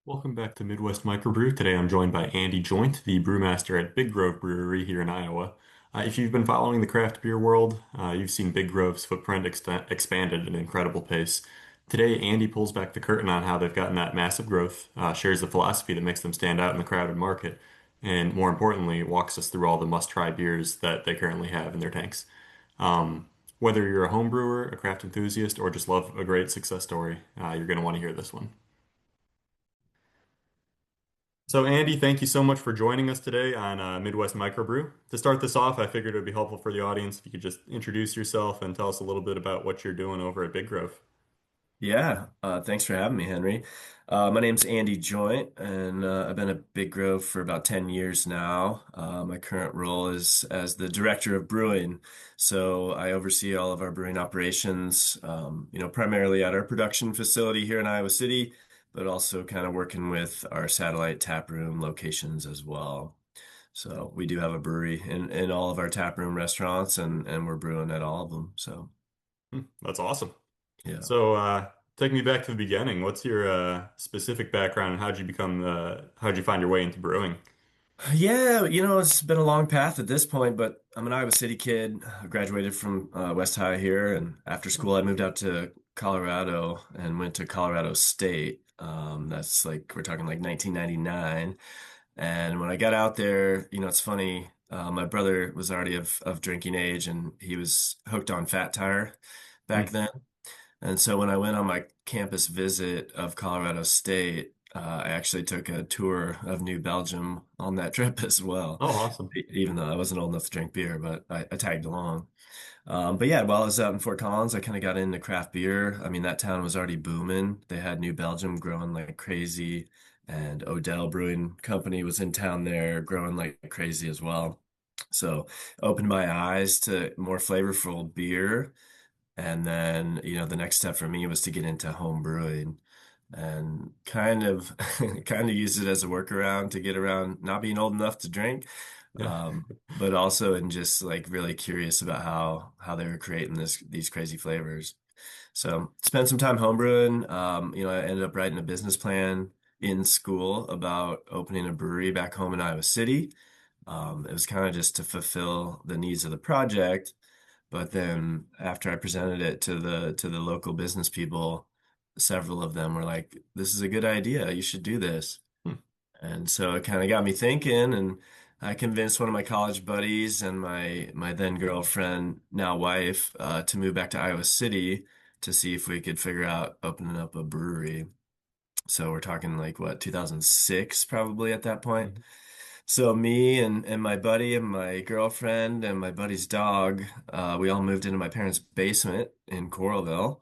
Welcome back to Midwest Microbrew. Today I'm joined by Andy Joynt, the brewmaster at Big Grove Brewery here in Iowa. If you've been following the craft beer world, you've seen Big Grove's footprint expand at an incredible pace. Today, Andy pulls back the curtain on how they've gotten that massive growth, shares the philosophy that makes them stand out in the crowded market, and more importantly, walks us through all the must-try beers that they currently have in their tanks. Whether you're a home brewer, a craft enthusiast, or just love a great success story, you're going to want to hear this one. So, Andy, thank you so much for joining us today on Midwest Microbrew. To start this off, I figured it would be helpful for the audience if you could just introduce yourself and tell us a little bit about what you're doing over at Big Grove. Yeah, thanks for having me, Henry. My name's Andy Joynt, and I've been at Big Grove for about 10 years now. My current role is as the director of brewing. So I oversee all of our brewing operations, primarily at our production facility here in Iowa City, but also kind of working with our satellite tap room locations as well. So we do have a brewery in all of our tap room restaurants, and we're brewing at all of them. So, That's awesome. yeah. So, take me back to the beginning. What's your specific background and how'd you find your way into brewing? Yeah, it's been a long path at this point, but I'm an Iowa City kid. I graduated from West High here, and after school, I moved out to Colorado and went to Colorado State. That's like we're talking like 1999. And when I got out there, it's funny. My brother was already of drinking age, and he was hooked on Fat Tire back Hmm. then. And so when I went on my campus visit of Colorado State, I actually took a tour of New Belgium on that trip as well, Oh, awesome. even though I wasn't old enough to drink beer, but I tagged along. But yeah, while I was out in Fort Collins, I kind of got into craft beer. I mean, that town was already booming. They had New Belgium growing like crazy, and Odell Brewing Company was in town there growing like crazy as well. So opened my eyes to more flavorful beer. And then, the next step for me was to get into home brewing and kind of kind of use it as a workaround to get around not being old enough to drink, Yeah. but also in just like really curious about how they were creating these crazy flavors. So spent some time homebrewing. I ended up writing a business plan in school about opening a brewery back home in Iowa City. It was kind of just to fulfill the needs of the project. But then after I presented it to the local business people, several of them were like, "This is a good idea. You should do this." Hmm. And so it kind of got me thinking, and I convinced one of my college buddies and my then girlfriend, now wife, to move back to Iowa City to see if we could figure out opening up a brewery. So we're talking like what, 2006 probably at that point. Mhm. So me and my buddy and my girlfriend and my buddy's dog, we all moved into my parents' basement in Coralville,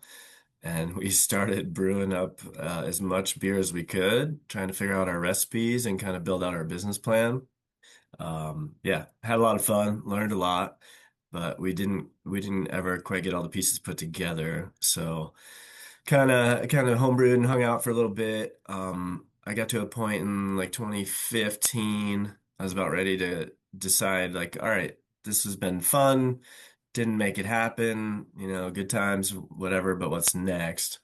and we started brewing up as much beer as we could, trying to figure out our recipes and kind of build out our business plan. Yeah, had a lot of fun, learned a lot, but we didn't ever quite get all the pieces put together. So kind of homebrewed and hung out for a little bit. I got to a point in like 2015. I was about ready to decide, like, all right, this has been fun. Didn't make it happen, good times, whatever, but what's next?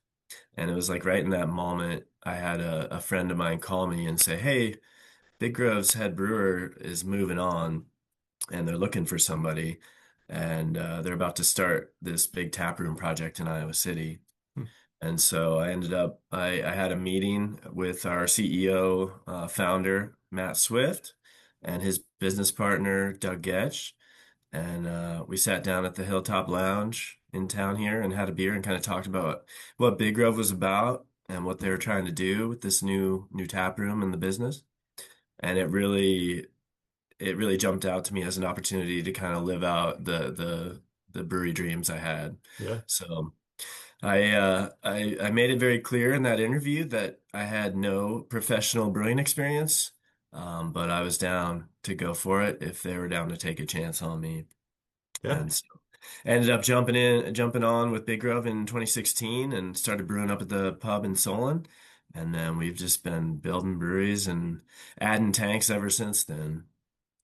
And it was like right in that moment, I had a friend of mine call me and say, "Hey, Big Grove's head brewer is moving on and they're looking for somebody. And they're about to start this big taproom project in Iowa City." Hmm. And so I had a meeting with our CEO, founder, Matt Swift, and his business partner, Doug Getch. And we sat down at the Hilltop Lounge in town here and had a beer and kind of talked about what Big Grove was about and what they were trying to do with this new tap room in the business. And it really jumped out to me as an opportunity to kind of live out the brewery dreams I had. Yeah. So I made it very clear in that interview that I had no professional brewing experience, but I was down to go for it if they were down to take a chance on me. Yeah. And so ended up jumping on with Big Grove in 2016 and started brewing up at the pub in Solon. And then we've just been building breweries and adding tanks ever since then.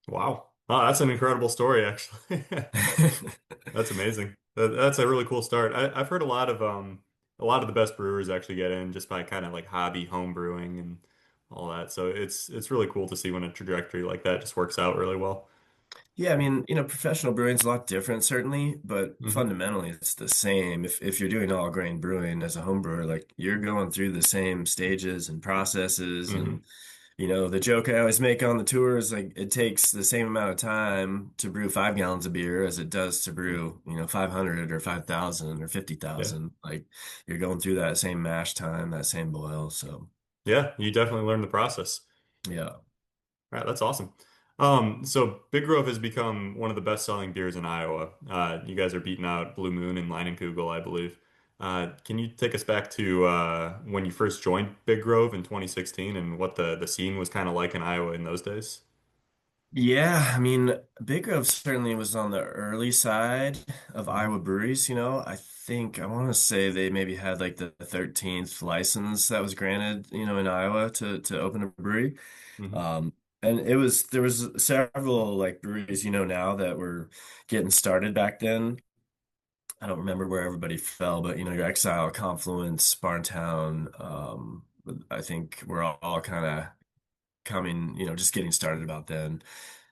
Wow. Oh, that's an incredible story, actually. That's amazing. That's a really cool start. I've heard a lot of the best brewers actually get in just by kind of like hobby home brewing and all that. So it's really cool to see when a trajectory like that just works out really well. Yeah, I mean, professional brewing's a lot different, certainly, but Hmm. fundamentally it's the same. If you're doing all grain brewing as a home brewer, like you're going through the same stages and processes, Hmm. and the joke I always make on the tour is like it takes the same amount of time to brew 5 gallons of beer as it does to brew, 500 or 5,000 or Yeah. 50,000. Like you're going through that same mash time, that same boil. So Yeah, you definitely learn the process. yeah. All right, that's awesome. So Big Grove has become one of the best-selling beers in Iowa. You guys are beating out Blue Moon and Leinenkugel, I believe. Can you take us back to when you first joined Big Grove in 2016 and what the scene was kind of like in Iowa in those days? Yeah, I mean, Big Grove certainly was on the early side of Hmm. Iowa breweries, I want to say they maybe had like the 13th license that was granted, in Iowa to open a brewery. Hmm. Um, and there was several like breweries, now that were getting started back then. I don't remember where everybody fell, but your Exile, Confluence, Barntown, I think we're all kind of coming, just getting started about then.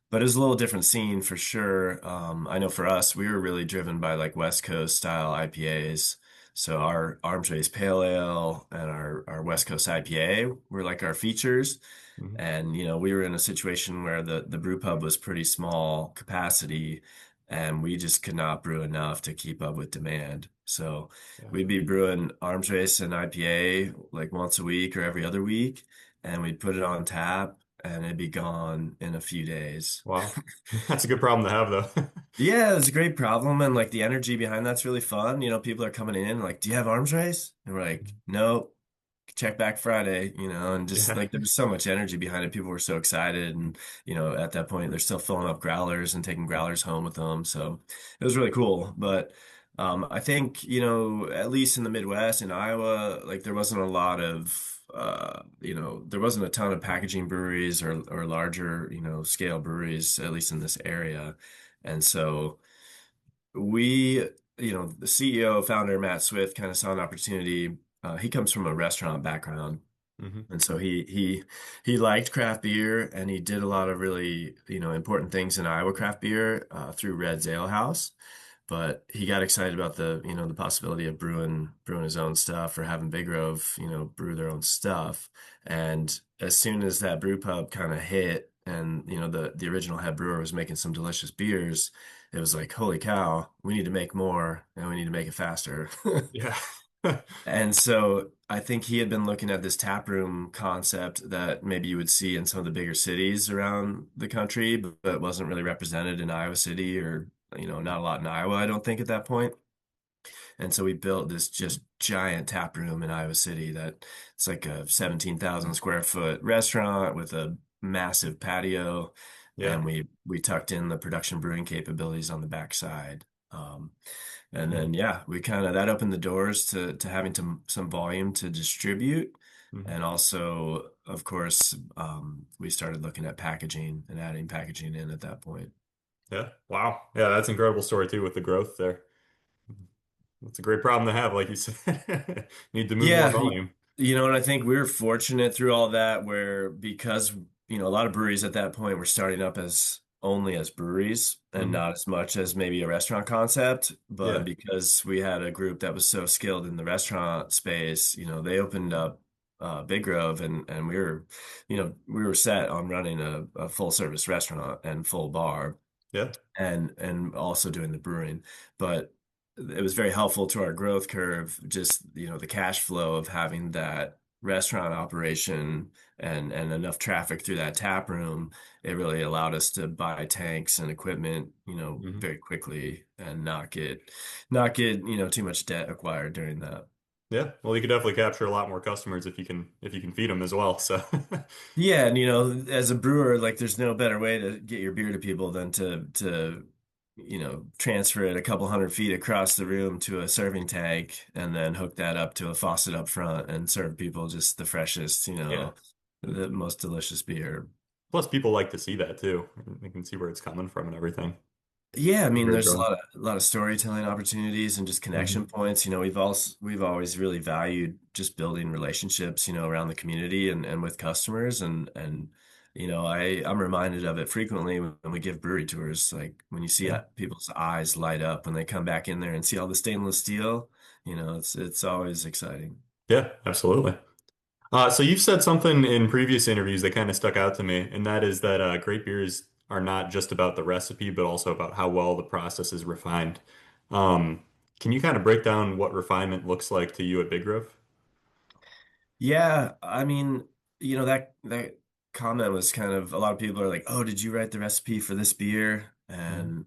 But it was a little different scene for sure. I know for us, we were really driven by like West Coast style IPAs. So our Arms Race Pale Ale and our West Coast IPA were like our features. Hmm. And we were in a situation where the brew pub was pretty small capacity, and we just could not brew enough to keep up with demand. So Yeah. we'd be brewing Arms Race and IPA like once a week or every other week, and we'd put it on tap, and it'd be gone in a few days. Wow. That's a good problem to have, though. Yeah, it's a great problem, and like the energy behind that's really fun. People are coming in like, "Do you have Arms Race?" And we're like, "Nope." Check back Friday, and just Yeah. like there was so much energy behind it. People were so excited, and at that point they're still filling up growlers and taking growlers home with them. So it was really cool. But I think at least in the Midwest in Iowa, like there wasn't a lot of there wasn't a ton of packaging breweries or larger scale breweries, at least in this area, and so we, the CEO, founder, Matt Swift, kind of saw an opportunity. He comes from a restaurant background. Hmm. And so he liked craft beer, and he did a lot of really, important things in Iowa craft beer through Red's Ale House. But he got excited about the possibility of brewing his own stuff, or having Big Grove, brew their own stuff. And as soon as that brew pub kind of hit, and the original head brewer was making some delicious beers, it was like, holy cow, we need to make more, and we need to make it faster. Yeah. And so I think he had been looking at this tap room concept that maybe you would see in some of the bigger cities around the country, but wasn't really represented in Iowa City, or, not a lot in Iowa, I don't think at that point. And so we built this just giant tap room in Iowa City that it's like a 17,000 square foot restaurant with a massive patio. Yeah. And we tucked in the production brewing capabilities on the backside. And then yeah, we kind of that opened the doors to having some volume to distribute. Hmm. And also, of course, we started looking at packaging and adding packaging in at that point. Yeah. Wow. Yeah, that's an incredible story too with the growth there. That's a great problem to have, like you said. Need to move more Yeah, volume. and I think we were fortunate through all that, where because a lot of breweries at that point were starting up as only as breweries and Hmm. not as much as maybe a restaurant concept. But Yeah. because we had a group that was so skilled in the restaurant space, they opened up Big Grove, and we were set on running a full service restaurant and full bar, Yeah. and also doing the brewing. But it was very helpful to our growth curve, just, the cash flow of having that restaurant operation and enough traffic through that tap room. It really allowed us to buy tanks and equipment, Hmm. very quickly, and not get, too much debt acquired during that. Yeah. Well, you could definitely capture a lot more customers if you can feed them as well. So Yeah, and as a brewer, like there's no better way to get your beer to people than to transfer it a couple hundred feet across the room to a serving tank, and then hook that up to a faucet up front and serve people just the freshest, yeah. the most delicious beer. Plus, people like to see that too. They can see where it's coming from and everything. Yeah, I mean, Great there's growing. a lot of storytelling opportunities and just connection Hmm. points. We've always really valued just building relationships, around the community and with customers and I'm reminded of it frequently when we give brewery tours. Like when you see Yeah. people's eyes light up when they come back in there and see all the stainless steel, it's always exciting. Yeah, absolutely. So you've said something in previous interviews that kind of stuck out to me, and that is that great beers are not just about the recipe, but also about how well the process is refined. Um, can you kind of break down what refinement looks like to you at Big Grove? Yeah, I mean, that comment was kind of a lot of people are like, "Oh, did you write the recipe for this beer?" Mhm.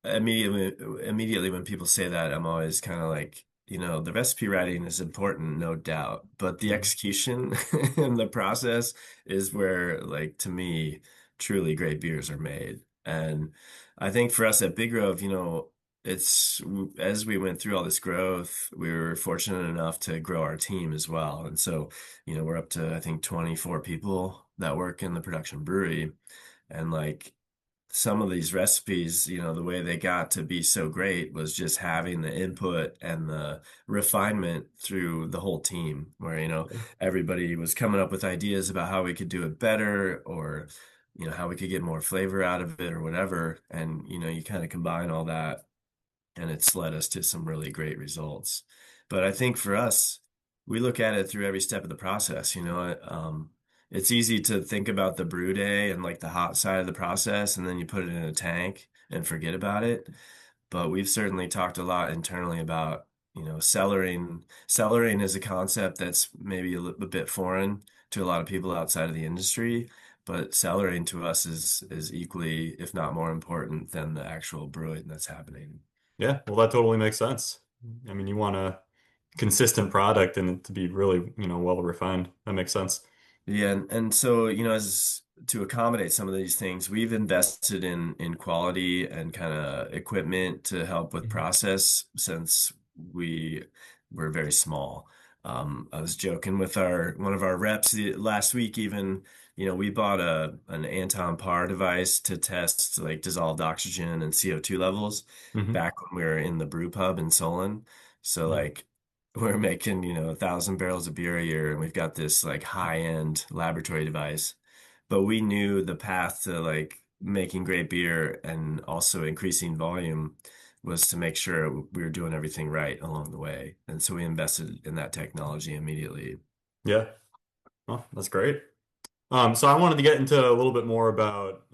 And immediately when people say that, I'm always kind of like, the recipe writing is important, no doubt, but the Mhm. execution and the process is where, like, to me, truly great beers are made. And I think for us at Big Grove, it's as we went through all this growth, we were fortunate enough to grow our team as well. And so, we're up to, I think, 24 people that work in the production brewery. And like, some of these recipes, the way they got to be so great was just having the input and the refinement through the whole team, where, everybody was coming up with ideas about how we could do it better or, how we could get more flavor out of it or whatever. And, you kind of combine all that and it's led us to some really great results. But I think for us, we look at it through every step of the process. It's easy to think about the brew day and like the hot side of the process, and then you put it in a tank and forget about it. But we've certainly talked a lot internally about, cellaring. Cellaring is a concept that's maybe a bit foreign to a lot of people outside of the industry, but cellaring to us is equally, if not more important than the actual brewing that's happening. Yeah, well, that totally makes sense. I mean, you want a consistent product and it to be really, well refined. That makes sense. Yeah, and so, as to accommodate some of these things, we've invested in quality and kind of equipment to help with Mhm. process since we were very small. I was joking with our one of our reps last week even, we bought an Anton Par device to test like dissolved oxygen and CO2 levels Hmm. back when we were in the brew pub in Solon. So Yeah. like we're making, 1,000 barrels of beer a year, and we've got this like high-end laboratory device. But we knew the path to like making great beer and also increasing volume was to make sure we were doing everything right along the way. And so we invested in that technology immediately. Yeah. Well, that's great. So I wanted to get into a little bit more about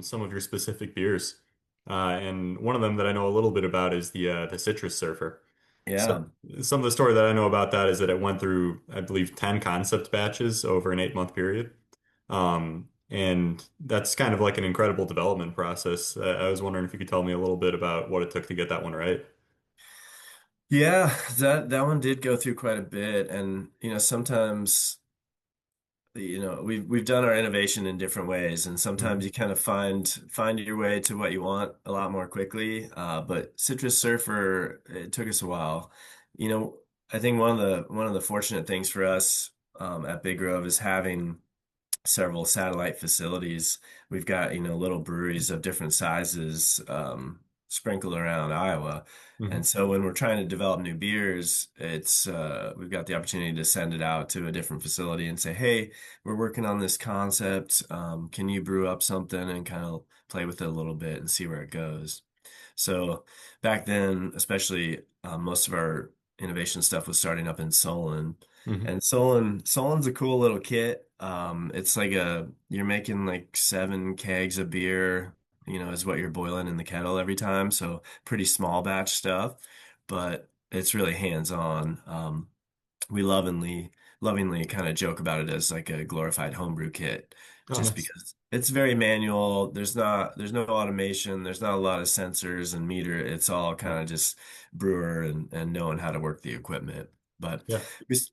some of your specific beers. And one of them that I know a little bit about is the Citrus Surfer. So Yeah. some of the story that I know about that is that it went through, I believe, 10 concept batches over an 8-month period. And that's kind of like an incredible development process. I was wondering if you could tell me a little bit about what it took to get that one right. Yeah, that one did go through quite a bit. And, sometimes we've done our innovation in different ways, and sometimes Hmm. you kind of find your way to what you want a lot more quickly. But Citrus Surfer, it took us a while. You know, I think one of the fortunate things for us at Big Grove is having several satellite facilities. We've got, little breweries of different sizes sprinkled around Iowa. Hmm. And so when we're trying to develop new beers, we've got the opportunity to send it out to a different facility and say, "Hey, we're working on this concept. Can you brew up something and kind of play with it a little bit and see where it goes?" So back then, especially, most of our innovation stuff was starting up in Solon. Hmm. And Solon's a cool little kit. It's like you're making like 7 kegs of beer, is what you're boiling in the kettle every time. So pretty small batch stuff, but it's really hands-on. We lovingly kind of joke about it as like a glorified homebrew kit, Oh, just nice. because it's very manual. There's no automation. There's not a lot of sensors and meter. It's all kind of just brewer and knowing how to work the equipment. But Yeah.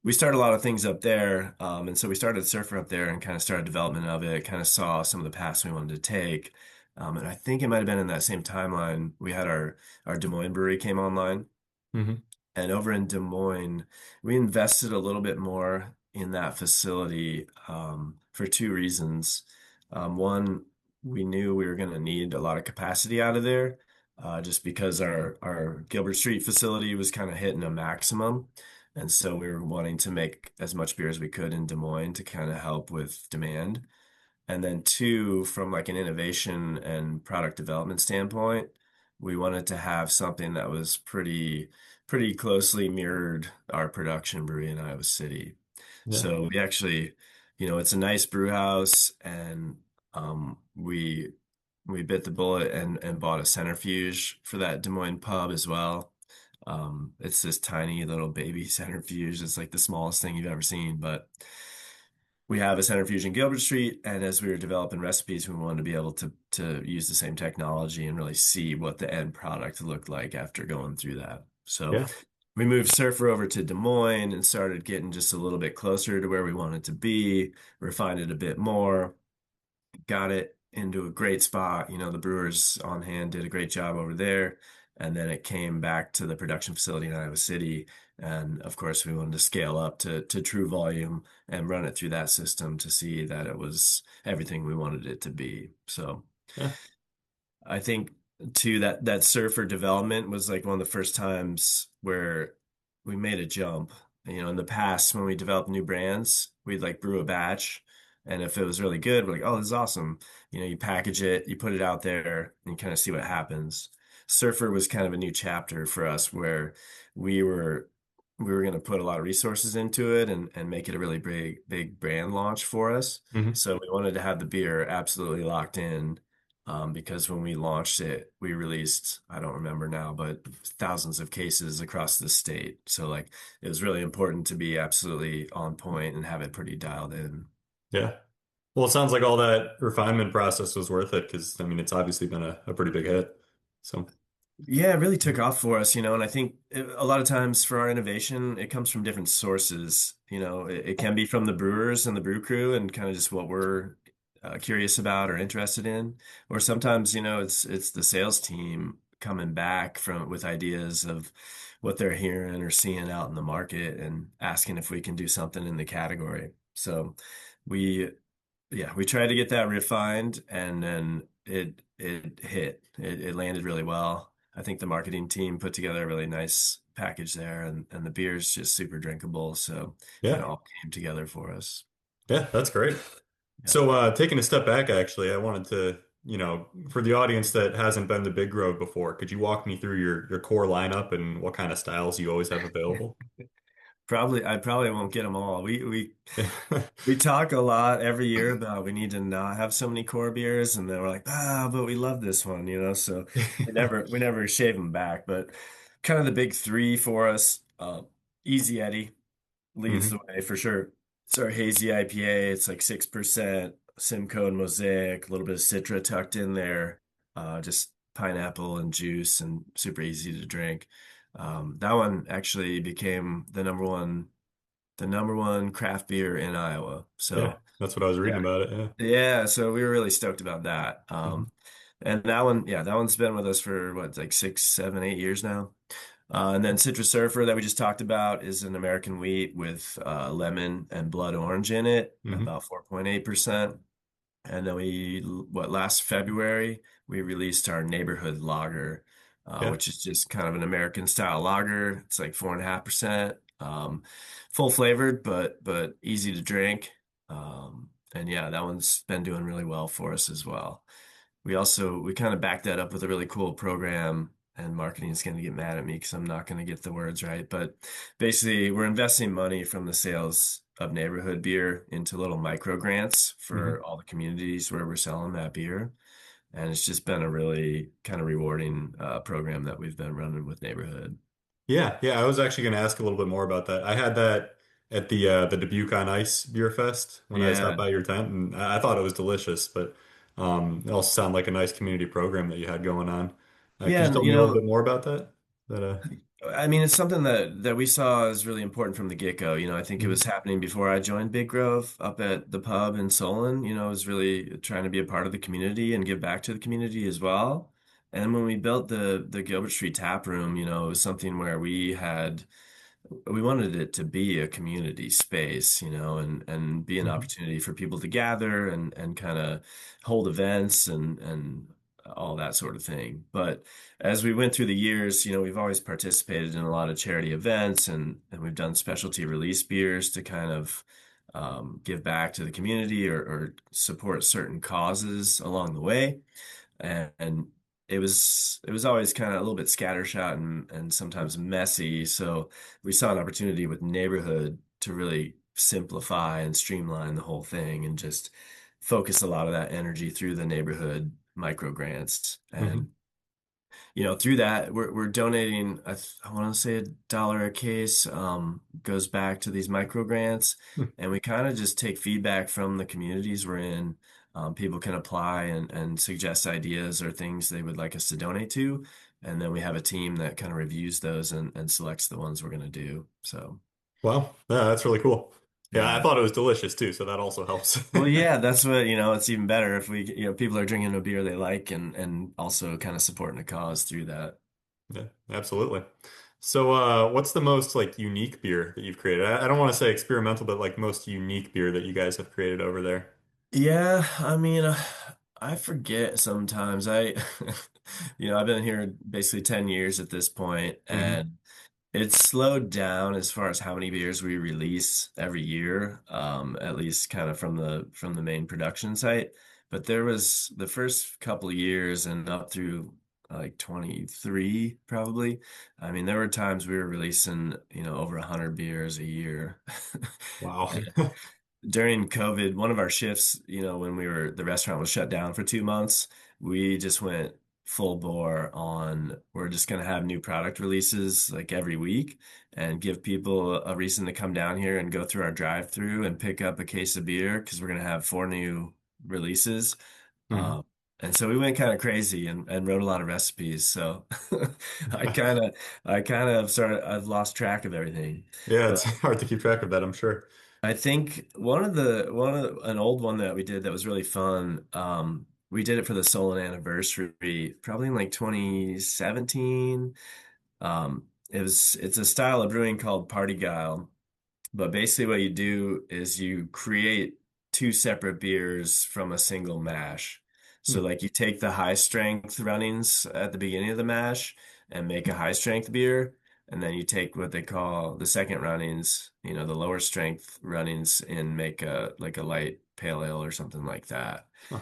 we started a lot of things up there, and so we started Surfer up there and kind of started development of it. Kind of saw some of the paths we wanted to take, and I think it might have been in that same timeline we had our Des Moines brewery came online. Hmm. And over in Des Moines, we invested a little bit more in that facility for two reasons. One, we knew we were going to need a lot of capacity out of there. just because our Gilbert Street facility was kind of hitting a maximum. And so we were wanting to make as much beer as we could in Des Moines to kind of help with demand. And then two, from like an innovation and product development standpoint, we wanted to have something that was pretty closely mirrored our production brewery in Iowa City. Yeah. So we actually, it's a nice brew house, and we bit the bullet and bought a centrifuge for that Des Moines pub as well. It's this tiny little baby centrifuge. It's like the smallest thing you've ever seen, but we have a centrifuge in Gilbert Street, and as we were developing recipes, we wanted to be able to use the same technology and really see what the end product looked like after going through that. So Yeah. we moved Surfer over to Des Moines and started getting just a little bit closer to where we wanted to be, refined it a bit more, got it into a great spot. The brewers on hand did a great job over there. And then it came back to the production facility in Iowa City. And of course, we wanted to scale up to true volume and run it through that system to see that it was everything we wanted it to be. So Yeah. I think too that surfer development was like one of the first times where we made a jump. In the past when we developed new brands, we'd like brew a batch, and if it was really good, we're like, "Oh, this is awesome." You package it, you put it out there, and kind of see what happens. Surfer was kind of a new chapter for us where we were we were going to put a lot of resources into it and make it a really big brand launch for us. Hmm. So we wanted to have the beer absolutely locked in, because when we launched it, we released, I don't remember now, but thousands of cases across the state. So like it was really important to be absolutely on point and have it pretty dialed in. Yeah. Well, it sounds like all that refinement process was worth it because, I mean, it's obviously been a pretty big hit. So, Yeah, it really took off for us, and I think a lot of times for our innovation, it comes from different sources. It can be from the brewers and the brew crew and kind of just what we're curious about or interested in, or sometimes, it's the sales team coming back from with ideas of what they're hearing or seeing out in the market and asking if we can do something in the category. So we yeah, we tried to get that refined, and then it hit. It landed really well. I think the marketing team put together a really nice package there, and the beer's just super drinkable. So kind yeah. of all came together for us. Yeah, that's great. Yeah. So, taking a step back, actually, I wanted to, for the audience that hasn't been to Big Grove before, could you walk me through your core lineup and what kind of styles you always have available? I probably won't get them all. We talk a lot every year about we need to not have so many core beers, and then we're like, but we love this one. So we never shave them back. But kind of the big three for us, Easy Eddy leads Hmm. the way for sure. It's our hazy IPA. It's like 6%, Simcoe and Mosaic, a little bit of Citra tucked in there, just pineapple and juice, and super easy to drink. That one actually became the number one craft beer in Iowa. Yeah, So that's what I was reading yeah, about it. Yeah. yeah. So we were really stoked about that. Hmm. And that one, yeah, that one's been with us for what, like 6, 7, 8 years now. And then Citrus Surfer that we just talked about is an American wheat with lemon and blood orange in it, Hmm. about 4.8%. And then last February, we released our neighborhood lager, Yeah. which is just kind of an American style lager. It's like 4.5%, full flavored, but easy to drink. And yeah, that one's been doing really well for us as well. We kind of backed that up with a really cool program, and marketing is going to get mad at me because I'm not going to get the words right. But basically, we're investing money from the sales of neighborhood beer into little micro grants Hmm. for all the communities where we're selling that beer. And it's just been a really kind of rewarding program that we've been running with neighborhood. Yeah, yeah. I was actually going to ask a little bit more about that. I had that at the Dubuque on Ice Beer Fest when I stopped Yeah. by your tent, and I thought it was delicious. But it also sounded like a nice community program that you had going on. Could Yeah, you and tell me a little bit more about that? That I mean, it's something that we saw as really important from the get-go. I think it Mhm. was happening before I joined Big Grove up at the pub in Solon. I was really trying to be a part of the community and give back to the community as well. And when we built the Gilbert Street tap room, it was something where we wanted it to be a community space, and be an Mhm. opportunity for people to gather and kind of hold events and all that sort of thing. But as we went through the years, we've always participated in a lot of charity events and we've done specialty release beers to kind of give back to the community or support certain causes along the way. And it was always kind of a little bit scattershot and sometimes messy. So we saw an opportunity with neighborhood to really simplify and streamline the whole thing and just focus a lot of that energy through the neighborhood micro grants. Hmm. And through that, we're donating, I want to say $1 a case, goes back to these micro grants. And we kind of just take feedback from the communities we're in. People can apply and suggest ideas or things they would like us to donate to. And then we have a team that kind of reviews those and selects the ones we're going to do. So, Wow. Yeah, that's really cool. Yeah, I yeah. thought it was delicious too, so that also helps. Well, yeah, that's what, it's even better if people are drinking a beer they like and also kind of supporting a cause through that. Yeah, absolutely. So, what's the most like unique beer that you've created? I don't want to say experimental, but like most unique beer that you guys have created over there. Yeah, I mean, I forget sometimes. I've been here basically 10 years at this point, Hmm. and it's slowed down as far as how many beers we release every year, at least kind of from the main production site. But there was the first couple of years and up through like 23 probably. I mean, there were times we were releasing, over 100 beers a year. Wow. During COVID, one of our shifts, when the restaurant was shut down for 2 months, we just went full bore on we're just going to have new product releases like every week and give people a reason to come down here and go through our drive-through and pick up a case of beer because we're going to have 4 new releases. Hmm. Um, and so we went kind of crazy and wrote a lot of recipes. So I kind of, I've lost track of everything. Yeah, it's But hard to keep track of that, I'm sure. I think an old one that we did that was really fun. We did it for the Solon anniversary, probably in like 2017. It's a style of brewing called parti-gyle, but basically what you do is you create two separate beers from a single mash. So Hmm. like you take the high strength runnings at the beginning of the mash and make a high strength beer. And then you take what they call the second runnings, the lower strength runnings and make a light pale ale or something like that. Huh.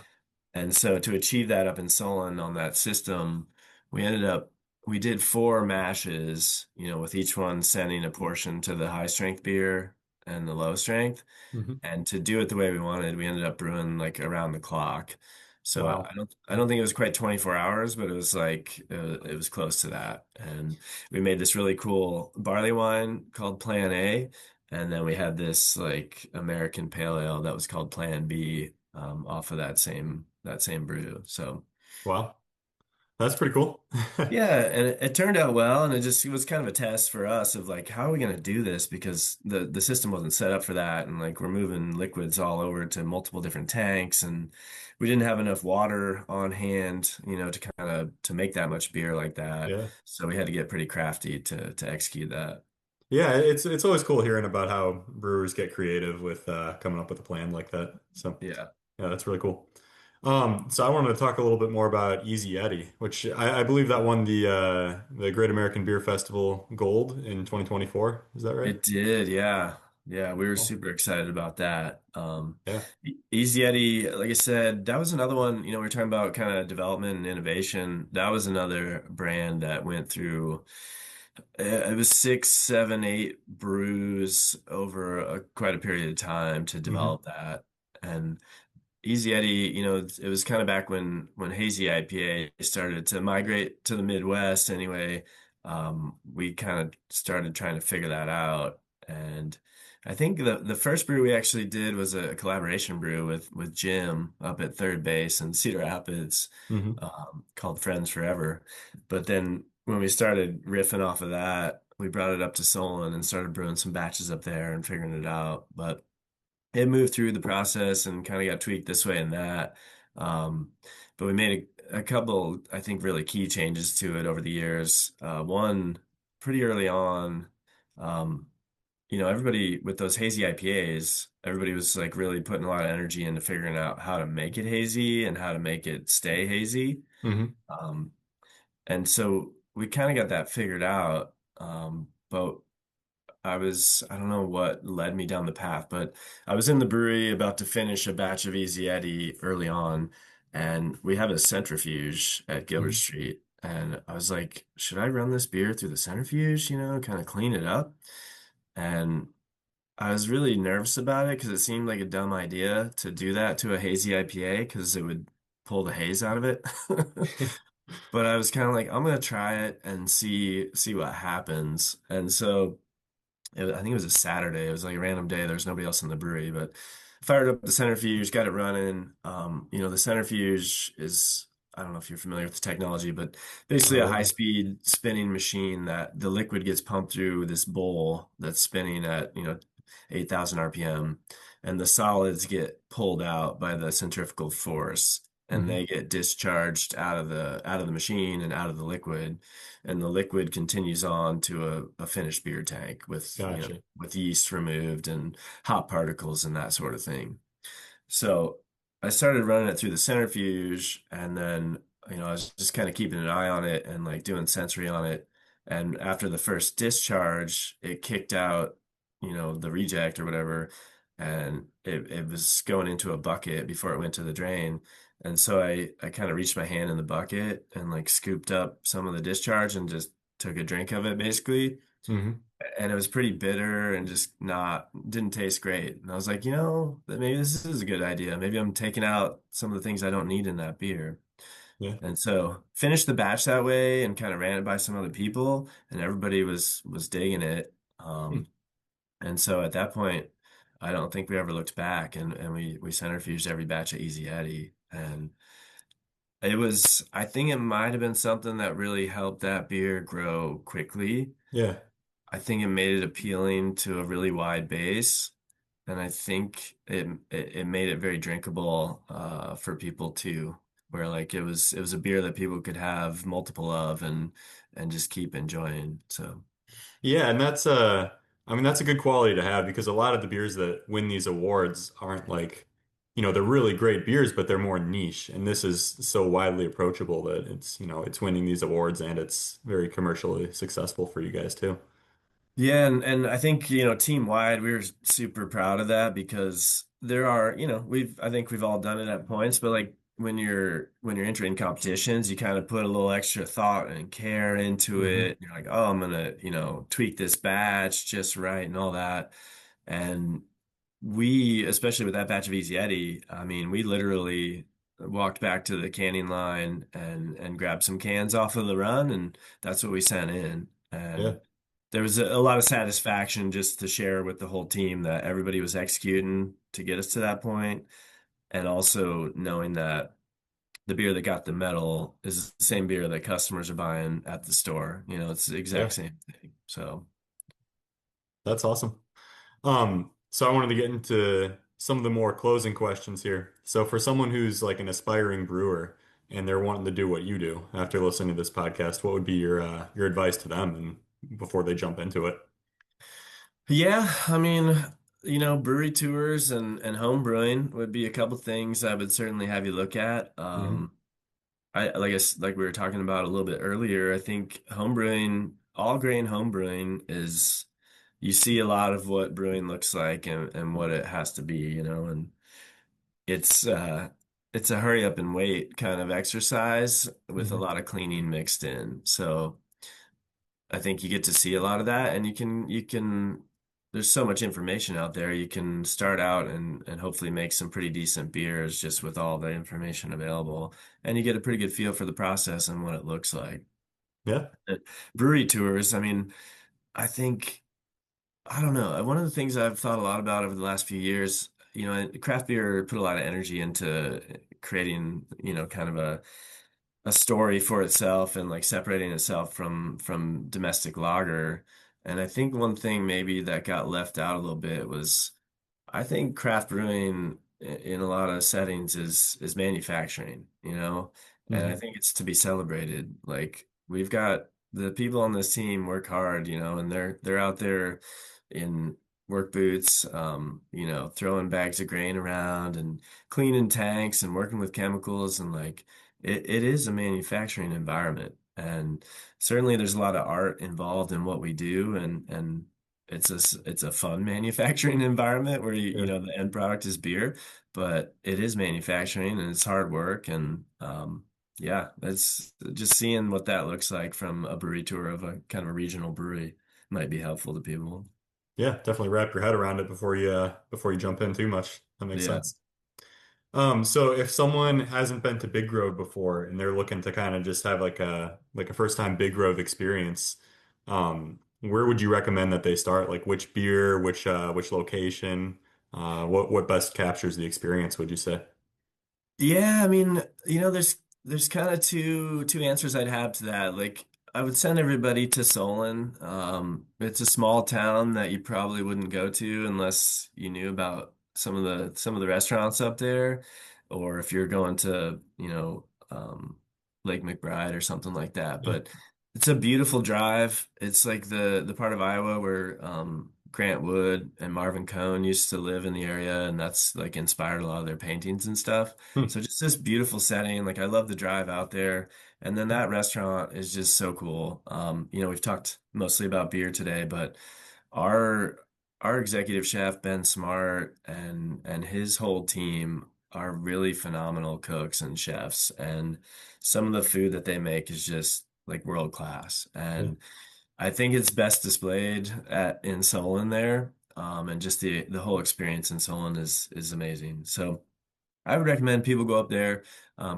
And so to achieve that up in Solon on that system, we ended up we did 4 mashes, with each one sending a portion to the high strength beer and the low strength. Hmm. And to do it the way we wanted, we ended up brewing like around the clock. So I Wow. don't think it was quite 24 hours, but it was like it was close to that. And we made this really cool barley wine called Plan A, and then we had this like American pale ale that was called Plan B off of that same brew. So Wow. That's pretty cool. yeah, and it turned out well, and it was kind of a test for us of like, how are we going to do this? Because the system wasn't set up for that, and like we're moving liquids all over to multiple different tanks, and we didn't have enough water on hand, to kind of to make that much beer like that. Yeah. So we had to get pretty crafty to execute that. Yeah, it's always cool hearing about how brewers get creative with coming up with a plan like that. So Yeah. yeah, that's really cool. So I wanted to talk a little bit more about Easy Eddy, which I believe that won the Great American Beer Festival Gold in 2024. Is that right? It did, yeah. Yeah, we were Oh, super excited about that. yeah. Easy Eddy, like I said, that was another one, we were talking about kind of development and innovation. That was another brand that went through, it was 6, 7, 8 brews over quite a period of time to Hmm. develop that. And Easy Eddy, it was kind of back when hazy IPA started to migrate to the Midwest anyway. We kind of started trying to figure that out. And I think the first brew we actually did was a collaboration brew with Jim up at third base in Cedar Rapids, Hmm. called Friends Forever. But then when we started riffing off of that, we brought it up to Solon and started brewing some batches up there and figuring it out. But it moved through the process and kind of got tweaked this way and that. Um, but we made a couple, I think, really key changes to it over the years. One pretty early on. Um, everybody with those hazy IPAs, everybody was like really putting a lot of energy into figuring out how to make it hazy and how to make it stay hazy. Hmm. Um, and so we kind of got that figured out. But I don't know what led me down the path, but I was in the brewery about to finish a batch of Easy Eddy early on, and we have a centrifuge at Gilbert Hmm. Street. And I was like, should I run this beer through the centrifuge, kind of clean it up? And I was really nervous about it because it seemed like a dumb idea to do that to a hazy IPA because it would pull the haze out of it. But I was kind of like, I'm gonna try it and see what happens. And so I think it was a Saturday. It was like a random day. There was nobody else in the brewery, but fired up the centrifuge, got it running. The centrifuge is, I don't know if you're familiar with the technology, but basically Not a really. high-speed spinning machine that the liquid gets pumped through this bowl that's spinning at, 8,000 RPM, and the solids get pulled out by the centrifugal force. And Hmm. they get discharged out of the machine and out of the liquid, and the liquid continues on to a finished beer tank Gotcha. with yeast removed and hot particles and that sort of thing. So I started running it through the centrifuge, and then I was just kind of keeping an eye on it and like doing sensory on it. And after the first discharge, it kicked out, the reject or whatever, and it was going into a bucket before it went to the drain. And so I kind of reached my hand in the bucket and like scooped up some of the discharge and just took a drink of it basically, Hmm. and it was pretty bitter and just not didn't taste great. And I was like, that maybe this is a good idea. Maybe I'm taking out some of the things I don't need in that beer. Yeah. And so finished the batch that way and kind of ran it by some other people, and everybody was digging it. Hmm. And so at that point, I don't think we ever looked back, and we centrifuged every batch of Easy Eddy. And I think it might have been something that really helped that beer grow quickly. Yeah. I think it made it appealing to a really wide base, and I think it made it very drinkable for people too, where like it was a beer that people could have multiple of and just keep enjoying. So Yeah, and I mean that's a good quality to have because a lot of the beers that win these awards aren't like, they're really great beers, but they're more niche. And this is so widely approachable that it's winning these awards and it's very commercially successful for you guys too. yeah, and I think, team wide, we were super proud of that because there are, I think we've all done it at points, but like when you're entering competitions, you kind of put a little extra thought and care into Hmm. it. You're like, oh, I'm gonna, tweak this batch just right and all that. And especially with that batch of Easy Eddy, I mean, we literally walked back to the canning line and grabbed some cans off of the run, and that's what we sent in. Yeah. And there was a lot of satisfaction just to share with the whole team that everybody was executing to get us to that point, and also knowing that the beer that got the medal is the same beer that customers are buying at the store. It's the exact Yeah. same thing. So. That's awesome. So I wanted to get into some of the more closing questions here. So for someone who's like an aspiring brewer and they're wanting to do what you do after listening to this podcast, what would be your advice to them and before they jump into it? Yeah, I mean, brewery tours and home brewing would be a couple things I would certainly have you look at. Hmm. Like we were talking about a little bit earlier, I think home brewing, all grain home brewing is you see a lot of what brewing looks like and what it has to be, and it's uh it's a hurry up and wait kind of exercise with a Hmm. lot of cleaning mixed in. So I think you get to see a lot of that, and there's so much information out there. You can start out and hopefully make some pretty decent beers just with all the information available, and you get a pretty good feel for the process and what it looks like. Yeah. Uh, Brewery tours, I mean, I think I don't know. One of the things I've thought a lot about over the last few years, craft beer put a lot of energy into creating, kind of a story for itself and like separating itself from domestic lager. And I think one thing maybe that got left out a little bit was I think craft brewing in a lot of settings is manufacturing, and I Hmm. think it's to be celebrated. Like we've got the people on this team work hard, and they're out there in work boots, throwing bags of grain around and cleaning tanks and working with chemicals and like it is a manufacturing environment. And certainly there's a lot of art involved in what we do and it's a fun manufacturing environment where the end product is beer, but it is manufacturing and it's hard work and yeah, it's just seeing what that looks like from a brewery tour of a kind of a regional brewery might be helpful to people. Yeah, definitely wrap your head around it before you jump in too much. That makes Yeah. sense. So if someone hasn't been to Big Grove before and they're looking to kind of just have like a first time Big Grove experience, where would you recommend that they start? Like which beer, which location, what best captures the experience, would you say? Yeah, I mean, there's kind of two answers I'd have to that. Like I would send everybody to Solon. It's a small town that you probably wouldn't go to unless you knew about some of the restaurants up there, or if you're going to, Lake McBride or something like that. Yeah. But it's a beautiful drive. It's like the part of Iowa where Grant Wood and Marvin Cohn used to live in the area, and that's like inspired a lot of their paintings and stuff. Hmm. So just this beautiful setting. Like I love the drive out there. And then that restaurant is just so cool. We've talked mostly about beer today, but our our executive chef, Ben Smart, and his whole team are really phenomenal cooks and chefs. And some of the food that they make is just like world class. Yeah. And I think it's best displayed in Solon there. And just the whole experience in Solon is amazing. So I would recommend people go up there,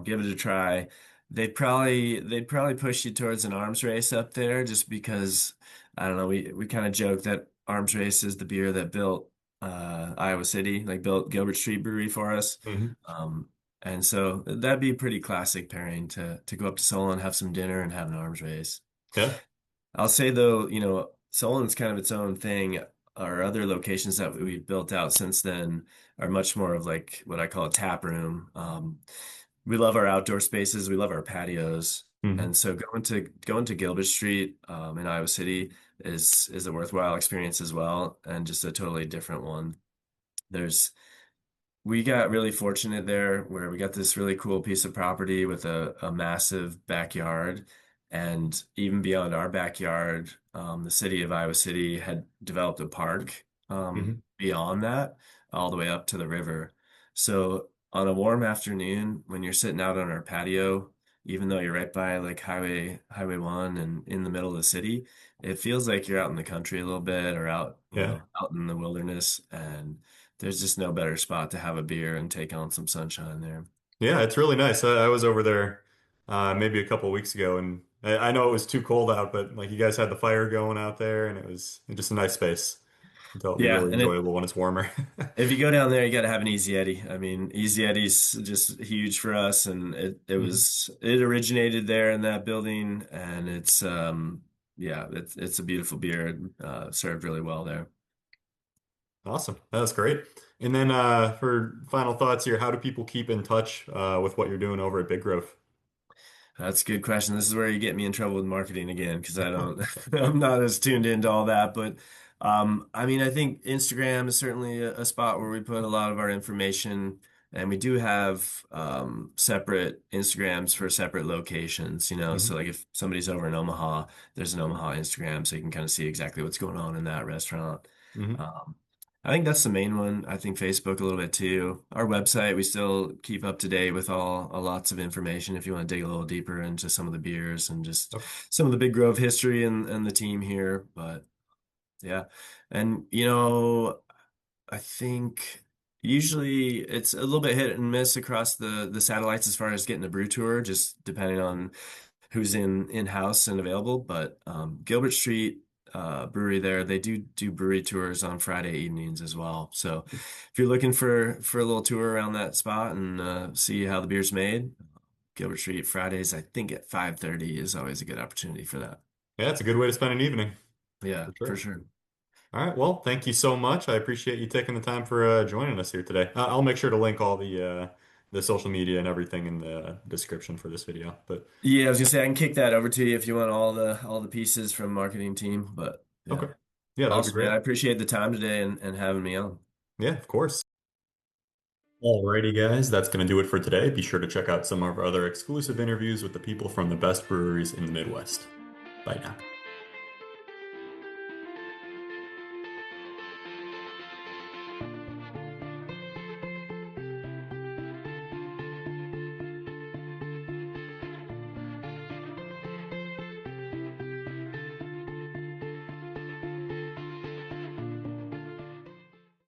give it a try. They'd probably push you towards an arms race up there just because I don't know, we kind of joke that arms race is the beer that built Iowa City, like built Gilbert Street Brewery for us. Hmm. And so that'd be a pretty classic pairing to go up to Solon, have some dinner and have an arms race. Yeah. I'll say though, Solon's kind of its own thing. Our other locations that we've built out since then are much more of like what I call a tap room. We love our outdoor spaces. We love our patios. Hmm. And so going to Gilbert Street in Iowa City is a worthwhile experience as well, and just a totally different one. There's we got really fortunate there where we got this really cool piece of property with a massive backyard. And even beyond our backyard, the city of Iowa City had developed a park Hmm. beyond that, all the way up to the river. So on a warm afternoon, when you're sitting out on our patio, even though you're right by like Highway 1 and in the middle of the city, it feels like you're out in the country a little bit or out, Yeah. out in the wilderness. And there's just no better spot to have a beer and take on some sunshine there. Yeah, it's really nice. I was over there maybe a couple weeks ago, and I know it was too cold out, but like you guys had the fire going out there, and it was just a nice space. It'll be Yeah, really and enjoyable when it's warmer. if you go down there, you got to have an Easy Eddy. I mean, Easy Eddy's just huge for us, and Mhm. it originated there in that building, and yeah, it's a beautiful beer, served really well there. Awesome. That's great. And then for final thoughts here, how do people keep in touch with what you're doing over at Big Grove? That's a good question. This is where you get me in trouble with marketing again because I don't, I'm not as tuned into all that. But I mean, I think Instagram is certainly a spot where we put a lot of our information, and we do have separate Instagrams for separate locations. Hmm. So like if somebody's over in Omaha, there's an Omaha Instagram, so you can kind of see exactly what's going on in that restaurant. Hmm. Um, I think that's the main one. I think Facebook a little bit too. Our website, we still keep up to date with all lots of information if you want to dig a little deeper into some of the beers and just Okay. some of the Big Grove history and the team here. But yeah. And I think usually it's a little bit hit and miss across the satellites as far as getting a brew tour, just depending on who's in-house and available. But Gilbert Street Brewery there, they do brewery tours on Friday evenings as well. So if you're looking for a little tour around that spot and see how the beer's made, Gilbert Street Fridays, I think at 5:30 is always a good opportunity for that. Yeah, it's a good way to spend an evening, Yeah, for for sure. sure. All right. Well, thank you so much. I appreciate you taking the time for joining us here today. I'll make sure to link all the social media and everything in the description for this video. But Yeah, I was gonna say I can kick that over to you if you want all the pieces from marketing team. But yeah, okay. Yeah, that would be awesome, man. great. I appreciate the time today and having me on. Yeah, of course. Alrighty, guys, that's going to do it for today. Be sure to check out some of our other exclusive interviews with the people from the best breweries in the Midwest. Bye now.